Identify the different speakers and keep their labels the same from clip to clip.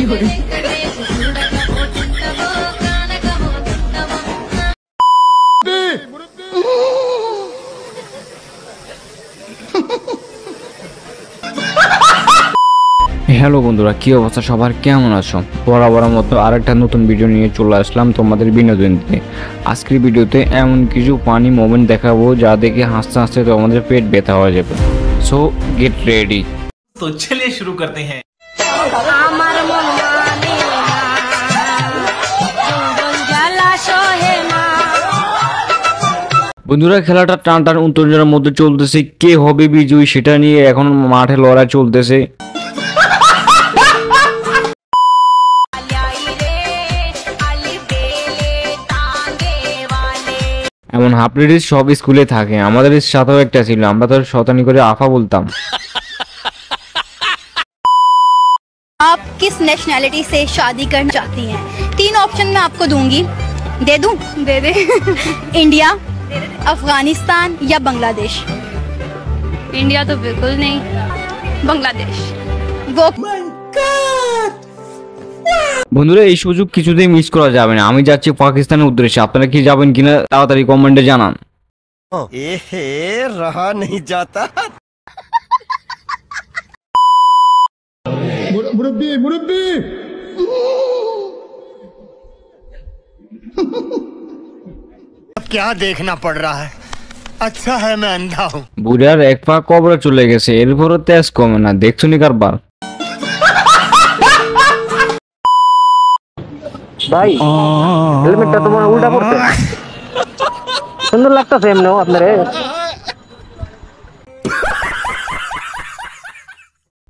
Speaker 1: Hello বন্ধুরা, কি অবস্থা সবার, কেমন আছো? বরাবরের মতো আরেকটা নতুন ভিডিও নিয়ে চলে আসলাম তোমাদের বিনোদন দিতে। আজকের ভিডিওতে এমন কিছু ফানি মোমেন্ট দেখাবো যা দেখে হাসতে হাসতে তোমাদের পেট ব্যথা হয়ে যাবে। So get ready.
Speaker 2: তো চলিए शुरू करते हैं।
Speaker 1: বন্ধুরা, খেলাটা টান টান উত্তেজনার মধ্যে চলতেছে। কে হবে বিজয়ী সেটা নিয়ে এখন মাঠে লড়াই চলতেছে। এমন হাফলেডিস সব স্কুলে থাকে, আমাদের সাথেও একটা ছিল, আমরা তো শতানি করে আফা বলতাম।
Speaker 3: आप किस नेशनैलिटी से शादी करना चाहती हैं? 3 ऑप्शन मैं आपको दूंगी, दे दूं? दे दे। इंडिया, अफगानिस्तान या बांग्लादेश?
Speaker 4: इंडिया तो बिल्कुल नहीं, बांग्लादेश।
Speaker 3: वो
Speaker 1: বন্ধুরা, এই সুযোগ কিছুতেই মিস করা যাবে না। আমি যাচ্ছি পাকিস্তানের উদ্দেশ্যে, আপনারা কি যাবেন কিনা তাড়াতাড়ি কমেন্টে জানান।
Speaker 5: रहा नहीं जाता। मुरब्बी मुरब्बी अब क्या देखना पड़ रहा है? अच्छा है मैं अंधा हूँ।
Speaker 1: বুড়ার এক পা কবরে চলে গেছে, এরপরও তেজ কমে না। দেখছো নি কারবার?
Speaker 6: ভাই হেলমেটটা তোমার উল্টা পড়ছে, সুন্দর লাগতেছে এমনিও আপনারে।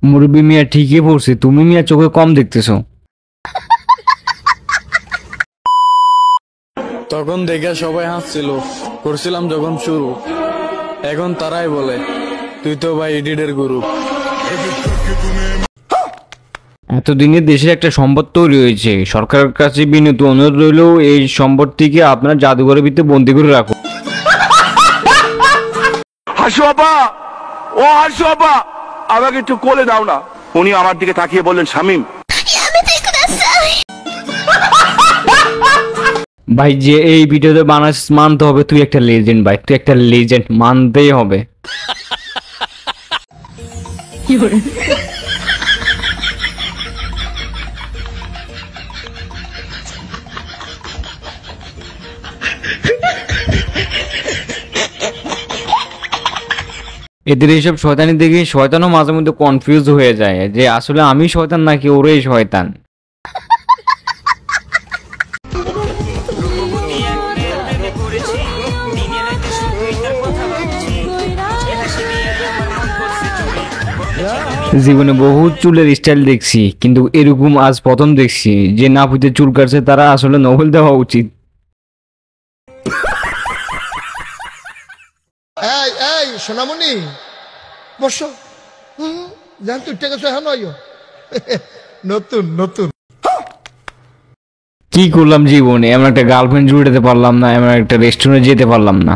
Speaker 1: মুরব্বী মিয়া ঠিকই পড়ছে, তুমি মিয়া চোখে কম দেখতেছো।
Speaker 7: তখন দেখে সবাই হাসছিল, করছিলাম যখন শুরু, এখন তারাই বলে তুই তো ভাই এডিটের গুরু।
Speaker 1: এতদিনে দেশের একটা সম্পদ তৈরি হয়েছে, সরকারের কাছে বিনীত অনুরোধ রইল এই সম্পদটিকে আপনার জাদুঘরের ভিতরে বন্দি করে রাখুন।
Speaker 8: হাসু আপা, ও হাসু আপা, আমাকে একটু কোলে দাও না। উনি আমার দিকে তাকিয়ে বললেন, শামিম।
Speaker 1: ভাই, যে এই ভিডিওতে বানাস মানতে হবে, তুই একটা লেজেন্ড ভাই, তুই একটা লেজেন্ড, মানতেই হবে। এদের এইসব শয়তানি দেখে শয়তানও মাঝে মধ্যে কনফিউজ হয়ে যায় যে আসলে আমি শয়তান নাকি ওরাই শয়তান। জীবনে বহু চুলের স্টাইল দেখছি, কিন্তু এরকম আজ প্রথম দেখছি যে নাপিতে চুল কাটছে তারা আসলে নোবেল দেওয়া উচিত।
Speaker 5: এই সোনামণি বসো, জান তুই ঠিক আছে, হ্যাঁ নয় নতুন নতুন
Speaker 1: কি করলাম জীবনে, এমন একটা গার্লফ্রেন্ড জুড়ে পারলাম না, এমন একটা রেস্টুরেন্টে যেতে পারলাম না।